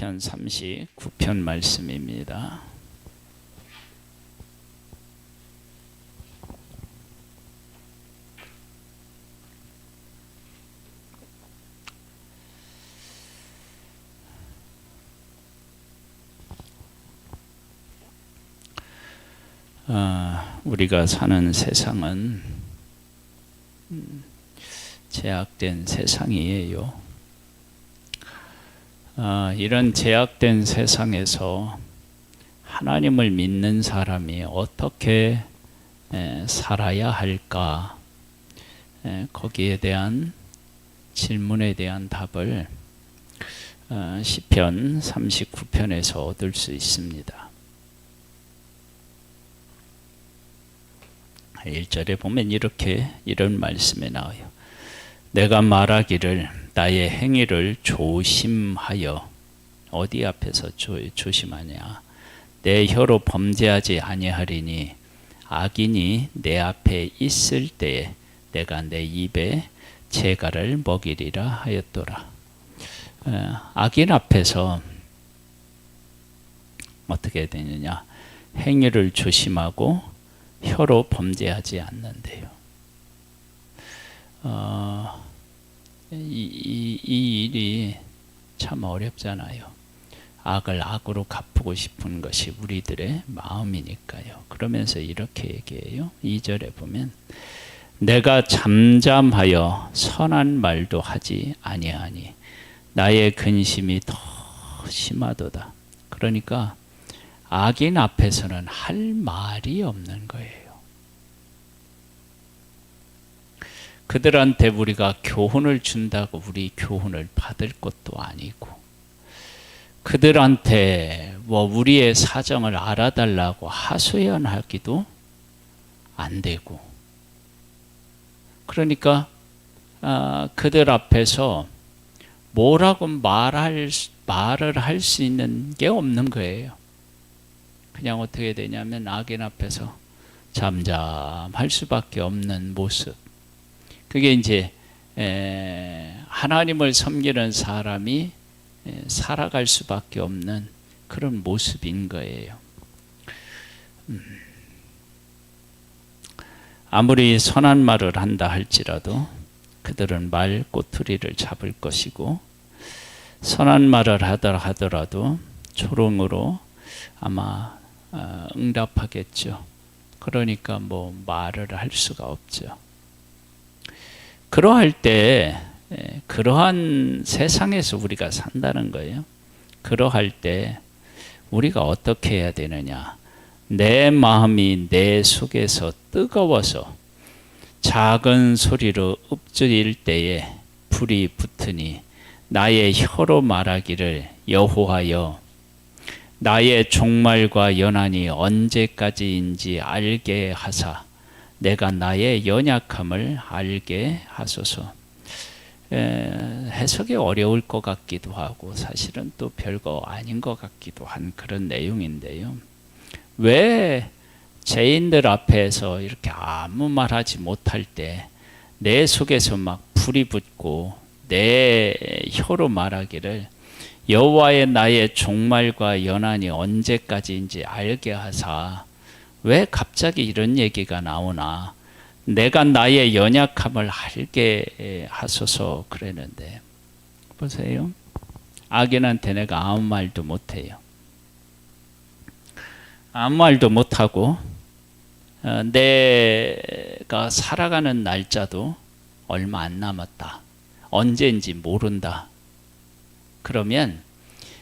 시편 39편 말씀입니다. 우리가 사는 세상은 제약된 세상이에요. 이런 제약된 세상에서 하나님을 믿는 사람이 어떻게 살아야 할까? 거기에 대한 질문에 대한 답을 시편 39편에서 얻을 수 있습니다. 1절에 보면 이런 말씀이 나와요. 내가 말하기를 나의 행위를 조심하여, 어디 앞에서 조심하냐? 내 혀로 범죄하지 아니하리니 악인이 내 앞에 있을 때에 내가 내 입에 재갈을 먹이리라 하였더라. 악인 앞에서 어떻게 되느냐? 행위를 조심하고 혀로 범죄하지 않는데요. 이 일이 참 어렵잖아요. 악을 악으로 갚고 싶은 것이 우리들의 마음이니까요. 그러면서 이렇게 얘기해요. 2절에 보면 내가 잠잠하여 선한 말도 하지 아니하니 나의 근심이 더 심하도다. 그러니까 악인 앞에서는 할 말이 없는 거예요. 그들한테 우리가 교훈을 준다고 우리 교훈을 받을 것도 아니고, 그들한테 우리의 사정을 알아달라고 하소연하기도 안 되고, 그러니까 그들 앞에서 뭐라고 말을 할 수 있는 게 없는 거예요. 그냥 어떻게 되냐면 악인 앞에서 잠잠할 수밖에 없는 모습. 그게 이제 하나님을 섬기는 사람이 살아갈 수밖에 없는 그런 모습인 거예요. 아무리 선한 말을 한다 할지라도 그들은 말 꼬투리를 잡을 것이고, 선한 말을 하더라도 조롱으로 아마 응답하겠죠. 그러니까 말을 할 수가 없죠. 그러할 때, 그러한 세상에서 우리가 산다는 거예요. 그러할 때 우리가 어떻게 해야 되느냐? 내 마음이 내 속에서 뜨거워서 작은 소리로 읊조릴 때에 불이 붙으니 나의 혀로 말하기를 여호와여 나의 종말과 연한이 언제까지인지 알게 하사 내가 나의 연약함을 알게 하소서. 해석이 어려울 것 같기도 하고 사실은 또 별거 아닌 것 같기도 한 그런 내용인데요. 왜 죄인들 앞에서 이렇게 아무 말하지 못할 때 내 속에서 막 불이 붙고 내 혀로 말하기를 여호와의 나의 종말과 연한이 언제까지인지 알게 하사, 왜 갑자기 이런 얘기가 나오나? 내가 나의 연약함을 알게 하소서 그랬는데, 보세요. 악인한테 내가 아무 말도 못해요. 아무 말도 못하고 내가 살아가는 날짜도 얼마 안 남았다. 언제인지 모른다. 그러면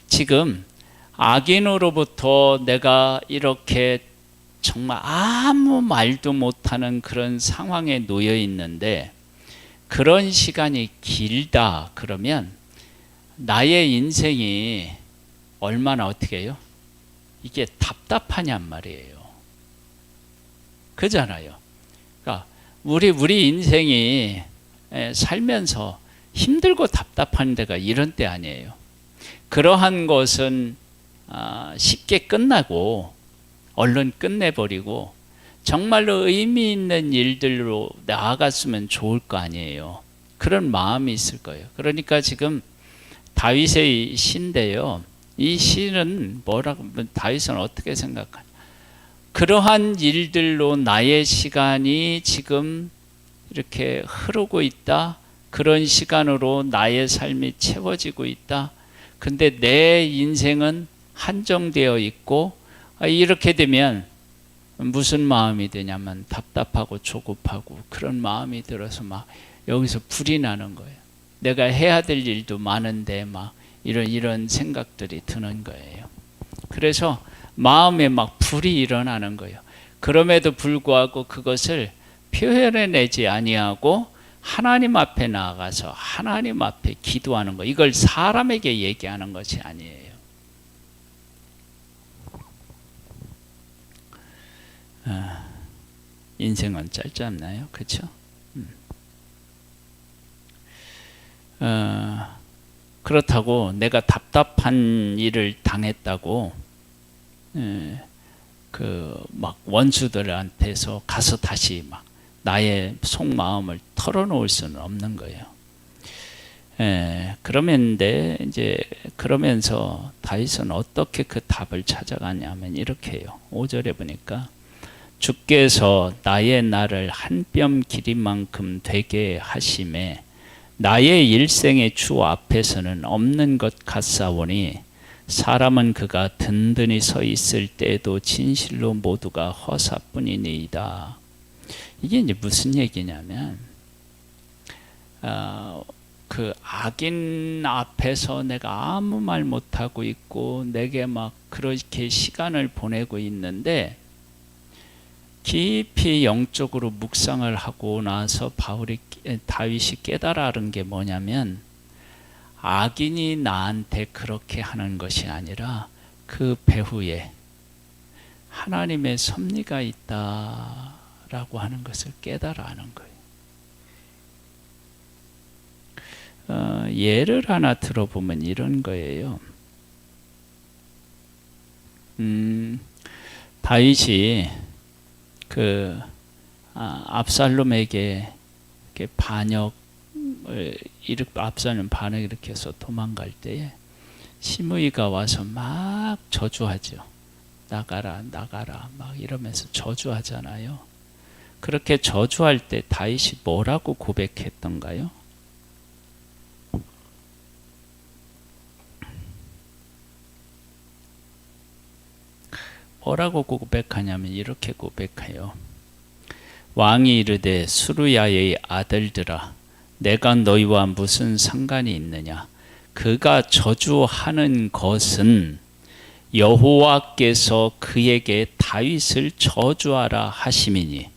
지금 악인으로부터 내가 이렇게 정말 아무 말도 못하는 그런 상황에 놓여 있는데, 그런 시간이 길다 그러면 나의 인생이 얼마나 어떻게 해요? 이게 답답하냔 말이에요. 그잖아요. 그러니까 우리 인생이 살면서 힘들고 답답한 데가 이런 때 아니에요. 그러한 것은 쉽게 끝나고 얼른 끝내버리고 정말로 의미 있는 일들로 나아갔으면 좋을 거 아니에요. 그런 마음이 있을 거예요. 그러니까 지금 다윗의 시인데요, 이 시는 뭐라고, 다윗은 어떻게 생각하냐? 그러한 일들로 나의 시간이 지금 이렇게 흐르고 있다. 그런 시간으로 나의 삶이 채워지고 있다. 근데 내 인생은 한정되어 있고, 이렇게 되면 무슨 마음이 드냐면 답답하고 조급하고 그런 마음이 들어서 막 여기서 불이 나는 거예요. 내가 해야 될 일도 많은데 막 이런 생각들이 드는 거예요. 그래서 마음에 막 불이 일어나는 거예요. 그럼에도 불구하고 그것을 표현해내지 아니하고 하나님 앞에 나아가서 하나님 앞에 기도하는 거. 이걸 사람에게 얘기하는 것이 아니에요. 인생은 짧지 않나요? 그렇죠? 그렇다고 내가 답답한 일을 당했다고 그 막 원수들한테서 가서 다시 막 나의 속마음을 털어놓을 수는 없는 거예요. 그러면서 다윗은 어떻게 그 답을 찾아가냐면 이렇게 해요. 5절에 보니까 주께서 나의 날을 한 뼘 길이만큼 되게 하심에 나의 일생의 주 앞에서는 없는 것 같사오니 사람은 그가 든든히 서 있을 때에도 진실로 모두가 허사뿐이니이다. 이게 이제 무슨 얘기냐면 그 악인 앞에서 내가 아무 말 못하고 있고 내게 막 그렇게 시간을 보내고 있는데 깊이 영적으로 묵상을 하고 나서 다윗이 깨달은 게 뭐냐면 악인이 나한테 그렇게 하는 것이 아니라 그 배후에 하나님의 섭리가 있다라고 하는 것을 깨달아는 거예요. 예를 하나 들어보면 이런 거예요. 다윗이 그 압살롬에게 압살롬 반역을 일으켜서 도망갈 때에 시므이가 와서 막 저주하죠. 나가라 나가라 막 이러면서 저주하잖아요. 그렇게 저주할 때 다윗이 뭐라고 고백했던가요? 뭐라고 고백하냐면 이렇게 고백해요. 왕이 이르되 수르야의 아들들아 내가 너희와 무슨 상관이 있느냐? 그가 저주하는 것은 여호와께서 그에게 다윗을 저주하라 하심이니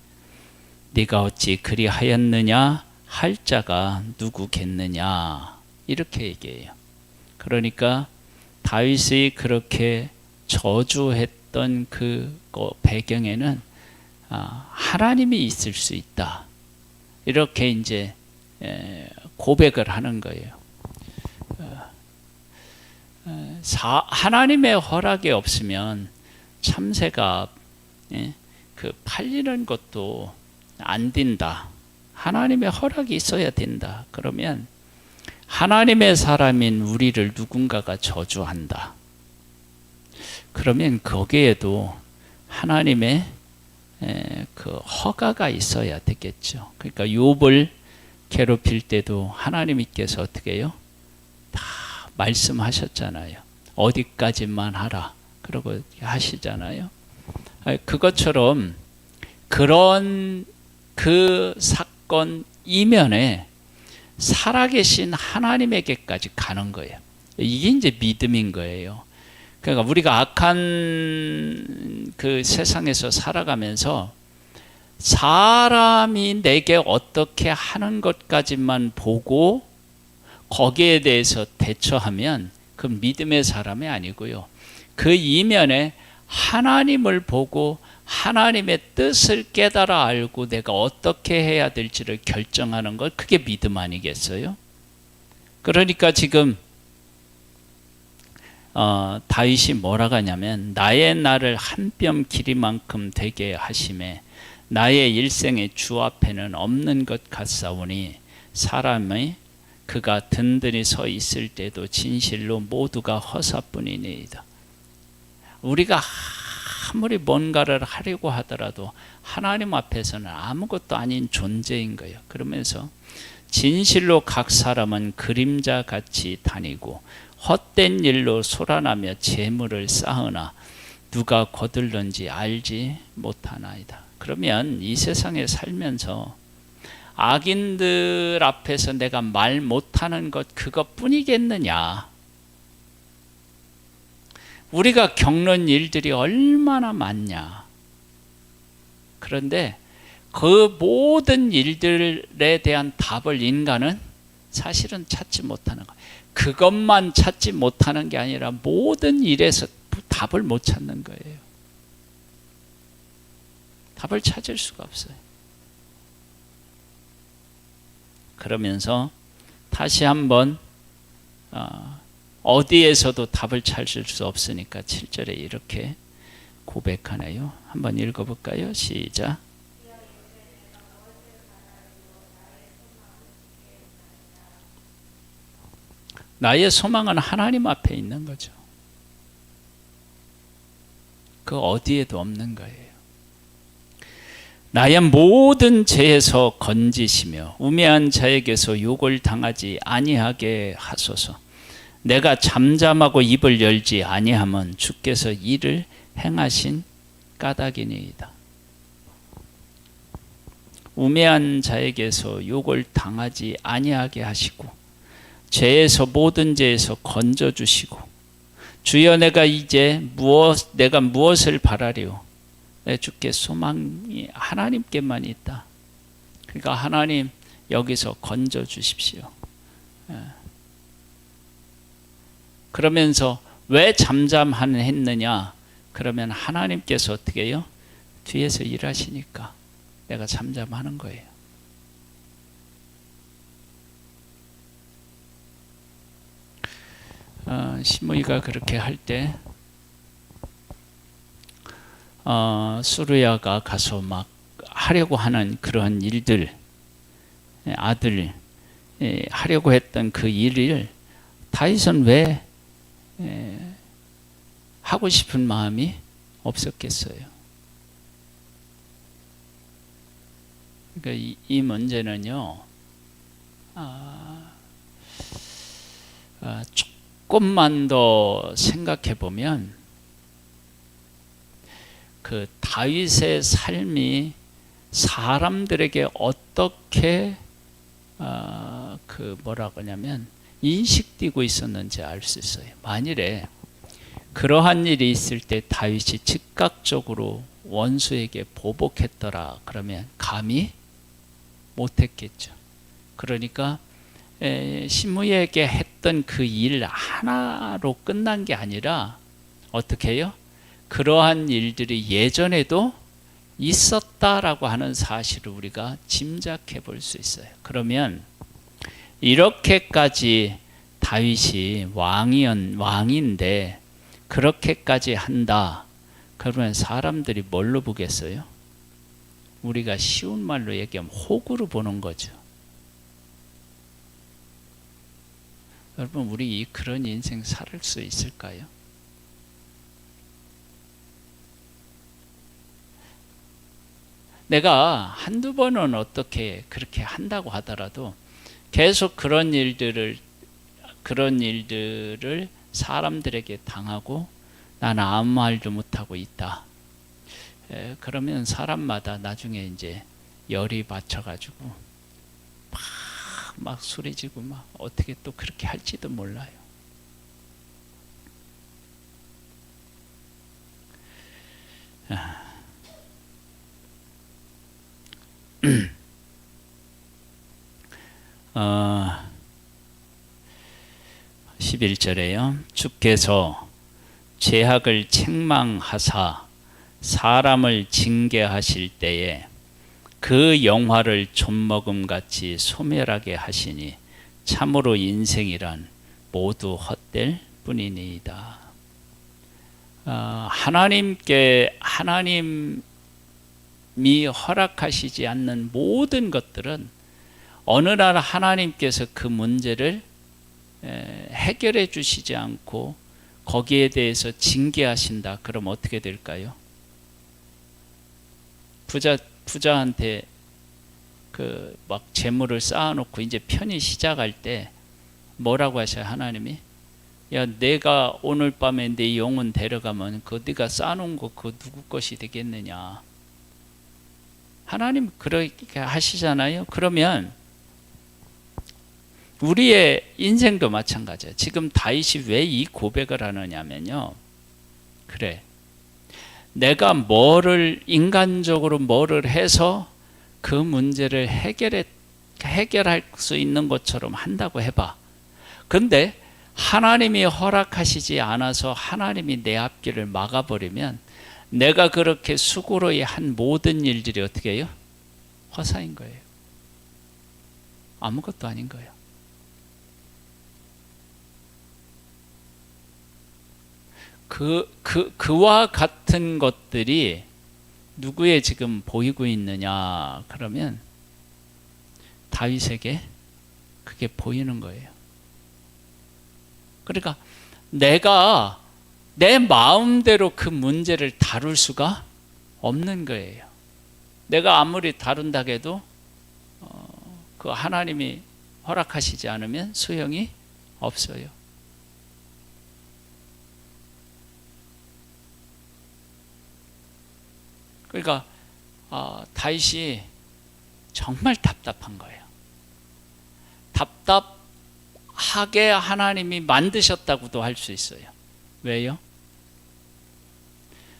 네가 어찌 그리하였느냐 할 자가 누구겠느냐? 이렇게 얘기해요. 그러니까 다윗이 그렇게 저주했던 그 배경에는 하나님이 있을 수 있다. 이렇게 이제 고백을 하는 거예요. 하나님의 허락이 없으면 참새가 그 팔리는 것도 안 된다. 하나님의 허락이 있어야 된다. 그러면 하나님의 사람인 우리를 누군가가 저주한다. 그러면 거기에도 하나님의 그 허가가 있어야 되겠죠. 그러니까 욥을 괴롭힐 때도 하나님께서 어떻게 해요? 다 말씀하셨잖아요. 어디까지만 하라. 그러고 하시잖아요. 그것처럼 그런 그 사건 이면에 살아계신 하나님에게까지 가는 거예요. 이게 이제 믿음인 거예요. 그러니까 우리가 악한 그 세상에서 살아가면서 사람이 내게 어떻게 하는 것까지만 보고 거기에 대해서 대처하면 그건 믿음의 사람이 아니고요. 그 이면에 하나님을 보고 하나님의 뜻을 깨달아 알고 내가 어떻게 해야 될지를 결정하는 것, 그게 믿음 아니겠어요? 그러니까 지금 다윗이 뭐라고 하냐면 나의 날을 한 뼘 길이만큼 되게 하심에 나의 일생의 주 앞에는 없는 것 같사오니 사람의 그가 든든히 서 있을 때도 진실로 모두가 허사뿐이니이다. 우리가 아무리 뭔가를 하려고 하더라도 하나님 앞에서는 아무것도 아닌 존재인 거예요. 그러면서 진실로 각 사람은 그림자같이 다니고 헛된 일로 소란하며 재물을 쌓으나 누가 거둘는지 알지 못하나이다. 그러면 이 세상에 살면서 악인들 앞에서 내가 말 못하는 것 그것뿐이겠느냐. 우리가 겪는 일들이 얼마나 많냐. 그런데 그 모든 일들에 대한 답을 인간은 사실은 찾지 못하는 거예요. 그것만 찾지 못하는 게 아니라 모든 일에서 답을 못 찾는 거예요. 답을 찾을 수가 없어요. 그러면서 다시 한번 어디에서도 답을 찾을 수 없으니까 7절에 이렇게 고백하네요. 한번 읽어볼까요? 시작. 나의 소망은 하나님 앞에 있는 거죠. 그 어디에도 없는 거예요. 나의 모든 죄에서 건지시며 우매한 자에게서 욕을 당하지 아니하게 하소서. 내가 잠잠하고 입을 열지 아니함은 주께서 이를 행하신 까닭이니이다. 우매한 자에게서 욕을 당하지 아니하게 하시고 죄에서 모든 죄에서 건져주시고 주여 내가 무엇을 바라리요? 내 주께 소망이 하나님께만 있다. 그러니까 하나님 여기서 건져주십시오. 그러면서 왜 잠잠했느냐? 그러면 하나님께서 어떻게 해요? 뒤에서 일하시니까 내가 잠잠하는 거예요. 시므이가 그렇게 할 때 수르야가 가서 막 하려고 하는 그런 일들, 아들 하려고 했던 그 일을 다윗은 왜 하고 싶은 마음이 없었겠어요. 그러니까 이 문제는요, 조금만 더 생각해 보면 그 다윗의 삶이 사람들에게 어떻게 그 뭐라고 하냐면 인식되고 있었는지 알 수 있어요. 만일에 그러한 일이 있을 때 다윗이 즉각적으로 원수에게 보복했더라 그러면 감히 못했겠죠. 그러니까 시므이에게 했던 그 일 하나로 끝난 게 아니라 어떻게 해요? 그러한 일들이 예전에도 있었다라고 하는 사실을 우리가 짐작해 볼 수 있어요. 그러면 이렇게까지 다윗이 왕인데 그렇게까지 한다. 그러면 사람들이 뭘로 보겠어요? 우리가 쉬운 말로 얘기하면 호구로 보는 거죠. 여러분, 우리 그런 인생 살 수 있을까요? 내가 한두 번은 어떻게 그렇게 한다고 하더라도 계속 그런 일들을 사람들에게 당하고 나는 아무 말도 못하고 있다. 그러면 사람마다 나중에 이제 열이 받쳐가지고 막 소리지고 막 어떻게 또 그렇게 할지도 몰라요. 어, 11절에요. 주께서 죄악을 책망하사 사람을 징계하실 때에 그 영화를 좀먹음같이 소멸하게 하시니 참으로 인생이란 모두 헛될 뿐이니이다. 하나님이 허락하시지 않는 모든 것들은 어느 날 하나님께서 그 문제를 해결해 주시지 않고 거기에 대해서 징계하신다. 그럼 어떻게 될까요? 부자한테 그 막 재물을 쌓아놓고 이제 편히 시작할 때 뭐라고 하셔요? 하나님이 야, 내가 오늘 밤에 내 영혼 데려가면 그 네가 쌓아놓은 거 그거 누구 것이 되겠느냐? 하나님 그렇게 하시잖아요. 그러면 우리의 인생도 마찬가지예요. 지금 다윗이 왜 이 고백을 하느냐면요. 그래, 내가 인간적으로 뭐를 해서 그 문제를 해결할 수 있는 것처럼 한다고 해봐. 근데 하나님이 허락하시지 않아서 하나님이 내 앞길을 막아버리면 내가 그렇게 수고로이 한 모든 일들이 어떻게 해요? 허사인 거예요. 아무것도 아닌 거예요. 그와 같은 것들이 누구에 지금 보이고 있느냐 그러면 다윗에게 그게 보이는 거예요. 그러니까 내가 내 마음대로 그 문제를 다룰 수가 없는 거예요. 내가 아무리 다룬다고 해도 그 하나님이 허락하시지 않으면 소용이 없어요. 그러니까 다윗이 정말 답답한 거예요. 답답하게 하나님이 만드셨다고도 할 수 있어요. 왜요?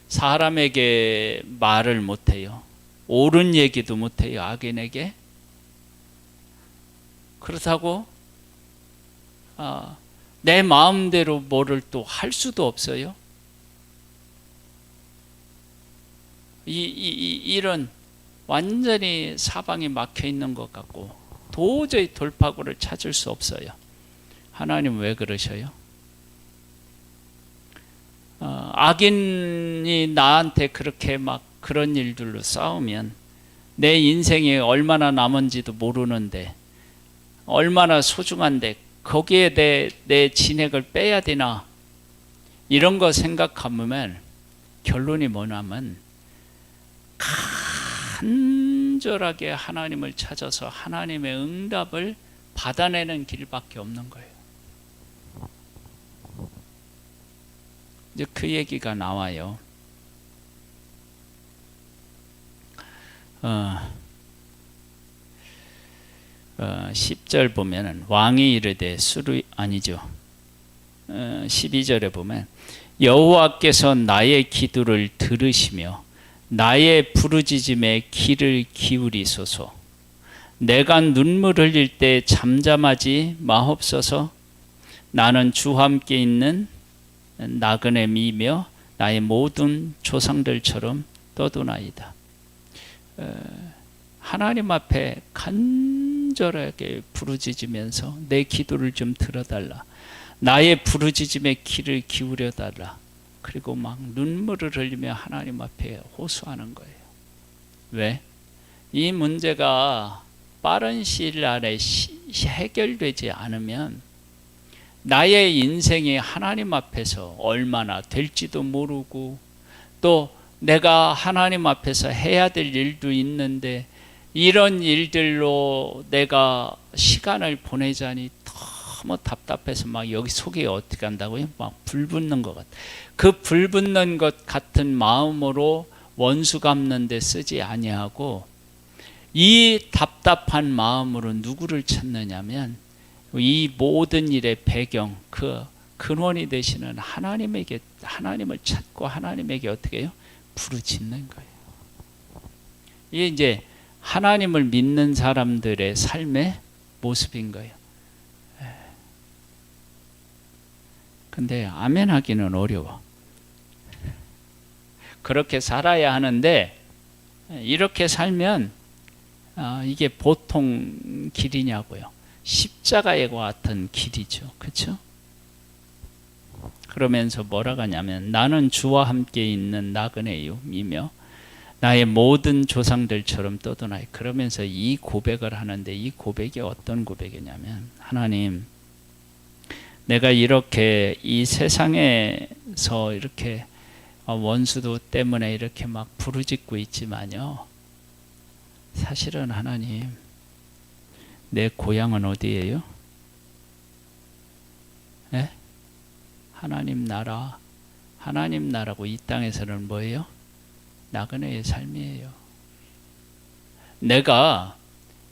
사람에게 말을 못해요. 옳은 얘기도 못해요. 악인에게. 그렇다고 내 마음대로 뭐를 또 할 수도 없어요. 이런 완전히 사방이 막혀 있는 것 같고 도저히 돌파구를 찾을 수 없어요. 하나님 왜 그러셔요? 악인이 나한테 그렇게 막 그런 일들로 싸우면 내 인생이 얼마나 남은지도 모르는데 얼마나 소중한데 거기에 내 진액을 빼야 되나 이런 거 생각하면 결론이 뭐냐면 간절하게 하나님을 찾아서 하나님의 응답을 받아내는 길밖에 없는 거예요. 이제 그 얘기가 나와요. 10절 보면은 왕이 이르되 12절에 보면 여호와께서 나의 기도를 들으시며 나의 부르짖음에 귀를 기울이소서. 내가 눈물 흘릴 때 잠잠하지 마옵소서. 나는 주와 함께 있는 나그네이며 나의 모든 조상들처럼 떠도나이다. 하나님 앞에 간절하게 부르짖으면서 내 기도를 좀 들어달라. 나의 부르짖음에 귀를 기울여달라. 그리고 막 눈물을 흘리며 하나님 앞에 호소하는 거예요. 왜? 이 문제가 빠른 시일 안에 해결되지 않으면 나의 인생이 하나님 앞에서 얼마나 될지도 모르고 또 내가 하나님 앞에서 해야 될 일도 있는데 이런 일들로 내가 시간을 보내자니 너무 답답해서 막 여기 속이 어떻게 한다고요? 막 불붙는 것 같아. 그 불붙는 것 같은 마음으로 원수 갚는 데 쓰지 아니하고 이 답답한 마음으로 누구를 찾느냐면 이 모든 일의 배경, 그 근원이 되시는 하나님을 찾고 하나님에게 어떻게 해요? 부르짖는 거예요. 이게 이제 하나님을 믿는 사람들의 삶의 모습인 거예요. 근데 아멘 하기는 어려워. 그렇게 살아야 하는데 이렇게 살면 이게 보통 길이냐고요. 십자가에 같은 길이죠. 그렇죠? 그러면서 뭐라고 하냐면 나는 주와 함께 있는 나그네이며 나의 모든 조상들처럼 떠도나이. 그러면서 이 고백을 하는데, 이 고백이 어떤 고백이냐면, 하나님, 내가 이렇게 이 세상에서 이렇게 원수도 때문에 이렇게 막 부르짖고 있지만요, 사실은 하나님, 내 고향은 어디예요? 네? 하나님 나라. 하나님 나라고 이 땅에서는 뭐예요? 나그네의 삶이에요. 내가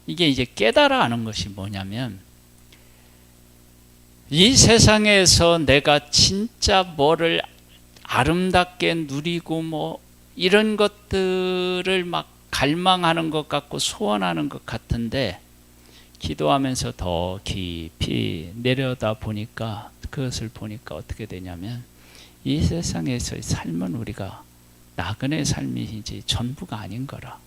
이게 이제 깨달아 하는 것이 뭐냐면, 이 세상에서 내가 진짜 뭐를 아름답게 누리고 뭐 이런 것들을 막 갈망하는 것 같고 소원하는 것 같은데, 기도하면서 더 깊이 내려다 보니까, 그것을 보니까 어떻게 되냐면, 이 세상에서의 삶은 우리가 나그네 삶이지 전부가 아닌 거라.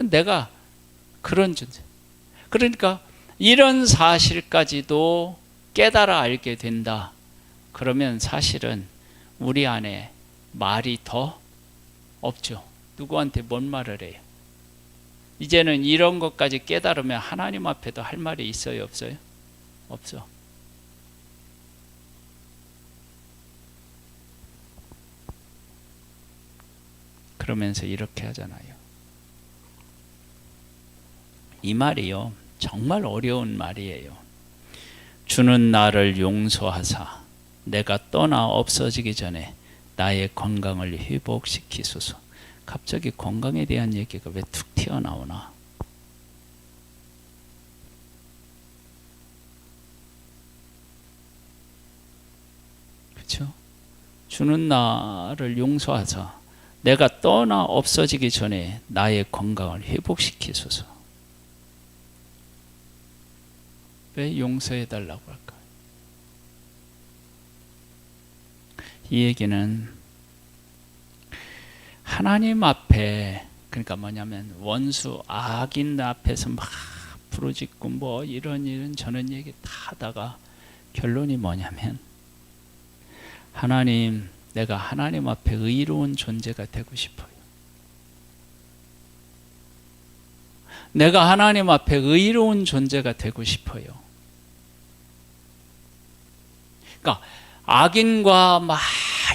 내가 그런 존재. 그러니까 이런 사실까지도 깨달아 알게 된다. 그러면 사실은 우리 안에 말이 더 없죠. 누구한테 뭔 말을 해요? 이제는 이런 것까지 깨달으면 하나님 앞에도 할 말이 있어요, 없어요? 없어. 그러면서 이렇게 하잖아요. 이 말이요, 정말 어려운 말이에요. 주는 나를 용서하사 내가 떠나 없어지기 전에 나의 건강을 회복시키소서. 갑자기 건강에 대한 얘기가 왜 툭 튀어나오나? 그렇죠? 주는 나를 용서하사 내가 떠나 없어지기 전에 나의 건강을 회복시키소서. 왜 용서해 달라고 할까? 이 얘기는 하나님 앞에, 그러니까 뭐냐면 원수 악인 앞에서 막 부르짖고 뭐 이런 저런 얘기 다 하다가 결론이 뭐냐면, 하나님, 내가 하나님 앞에 의로운 존재가 되고 싶어요. 내가 하나님 앞에 의로운 존재가 되고 싶어요. 그러니까 악인과 막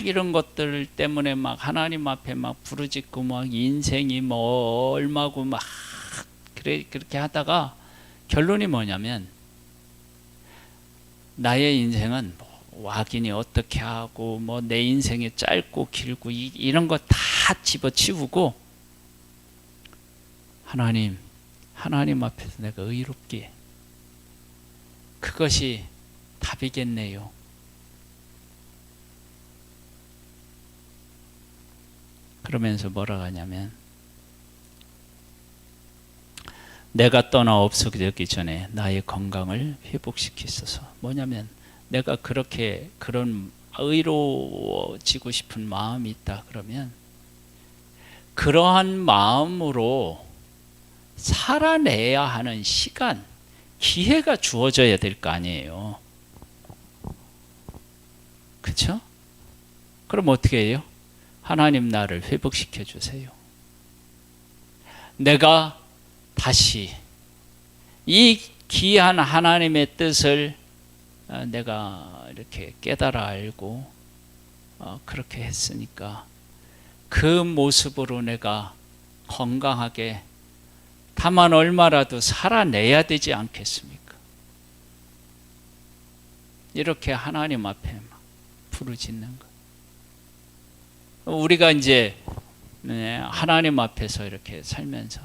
이런 것들 때문에 막 하나님 앞에 막 부르짖고 막 인생이 뭐 얼마고 막 그렇게 하다가 결론이 뭐냐면, 나의 인생은 뭐 악인이 어떻게 하고 뭐 내 인생이 짧고 길고 이런 거 다 집어치우고, 하나님 앞에서 내가 의롭게, 그것이 답이겠네요. 그러면서 뭐라고 하냐면, 내가 떠나 없어지기 전에 나의 건강을 회복시키소서. 뭐냐면, 내가 그렇게 그런 의로워지고 싶은 마음이 있다 그러면, 그러한 마음으로 살아내야 하는 시간, 기회가 주어져야 될 거 아니에요. 그렇죠? 그럼 어떻게 해요? 하나님, 나를 회복시켜 주세요. 내가 다시 이 귀한 하나님의 뜻을 내가 이렇게 깨달아 알고 그렇게 했으니까 그 모습으로 내가 건강하게 다만 얼마라도 살아내야 되지 않겠습니까? 이렇게 하나님 앞에 막 부르짖는 것. 우리가 이제 하나님 앞에서 이렇게 살면서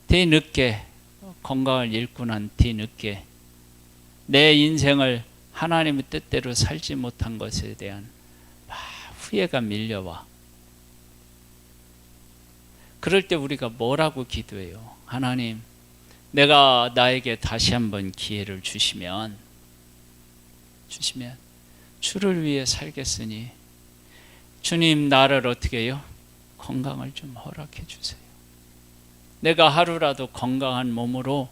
뒤늦게 건강을 잃고 난 뒤늦게 내 인생을 하나님의 뜻대로 살지 못한 것에 대한 후회가 밀려와. 그럴 때 우리가 뭐라고 기도해요? 하나님, 내가 나에게 다시 한번 기회를 주시면 주를 위해 살겠으니 주님, 나를 어떻게 해요? 건강을 좀 허락해 주세요. 내가 하루라도 건강한 몸으로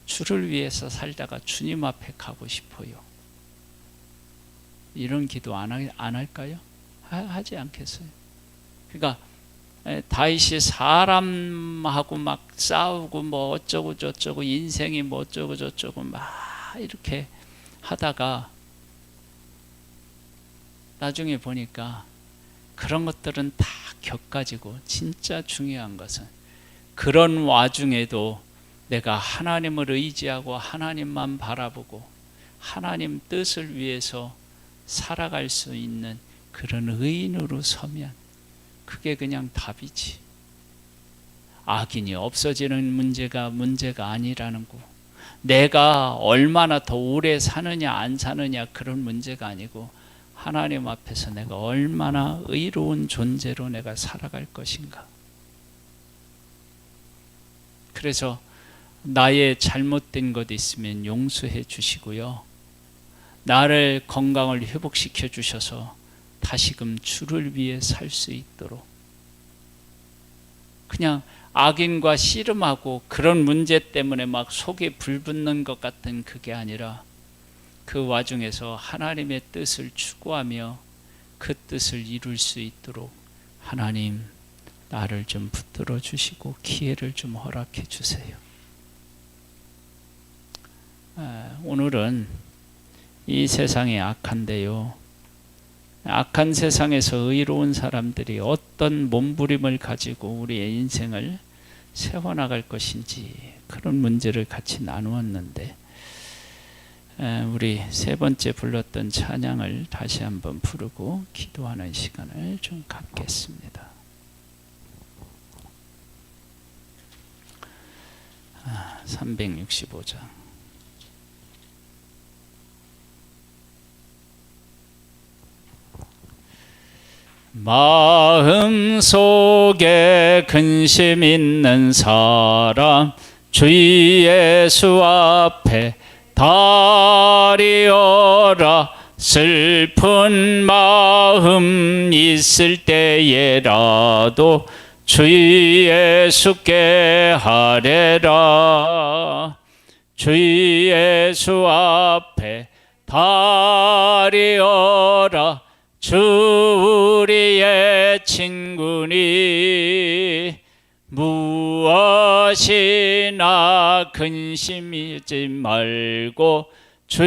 주를 위해서 살다가 주님 앞에 가고 싶어요. 이런 기도 안 할까요? 하지 않겠어요? 그러니까 다윗이 사람하고 막 싸우고 뭐 어쩌고 저쩌고 인생이 뭐 어쩌고 저쩌고 막 이렇게 하다가 나중에 보니까 그런 것들은 다 격가지고 진짜 중요한 것은 그런 와중에도 내가 하나님을 의지하고 하나님만 바라보고 하나님 뜻을 위해서 살아갈 수 있는 그런 의인으로 서면 그게 그냥 답이지. 악인이 없어지는 문제가 아니라는 거. 내가 얼마나 더 오래 사느냐 안 사느냐 그런 문제가 아니고 하나님 앞에서 내가 얼마나 의로운 존재로 내가 살아갈 것인가. 그래서 나의 잘못된 것 있으면 용서해 주시고요. 나를 건강을 회복시켜 주셔서 다시금 주를 위해 살 수 있도록 그냥 악인과 씨름하고 그런 문제 때문에 막 속에 불 붙는 것 같은 그게 아니라 그 와중에서 하나님의 뜻을 추구하며 그 뜻을 이룰 수 있도록 하나님 나를 좀 붙들어 주시고 기회를 좀 허락해 주세요. 오늘은 이 세상이 악한데요. 악한 세상에서 의로운 사람들이 어떤 몸부림을 가지고 우리의 인생을 세워나갈 것인지 그런 문제를 같이 나누었는데 우리 세 번째 불렀던 찬양을 다시 한번 부르고 기도하는 시간을 좀 갖겠습니다. 365장 마음속에 근심 있는 사람 주 예수 앞에 다리어라. 슬픈 마음 있을 때에라도 주 예수께 하래라. 주 예수 앞에 다리어라. 주 우리의 친구니 무엇이나 근심이지 말고 주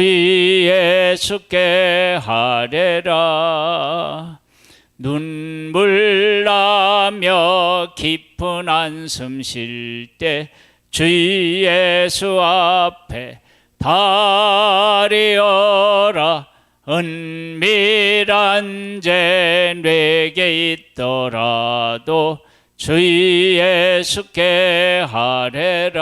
예수께 하래라. 눈물 나며 깊은 한숨 쉴 때 주 예수 앞에 다리어라. 은밀한 죄 내게 있더라도 주 예수께 하래라.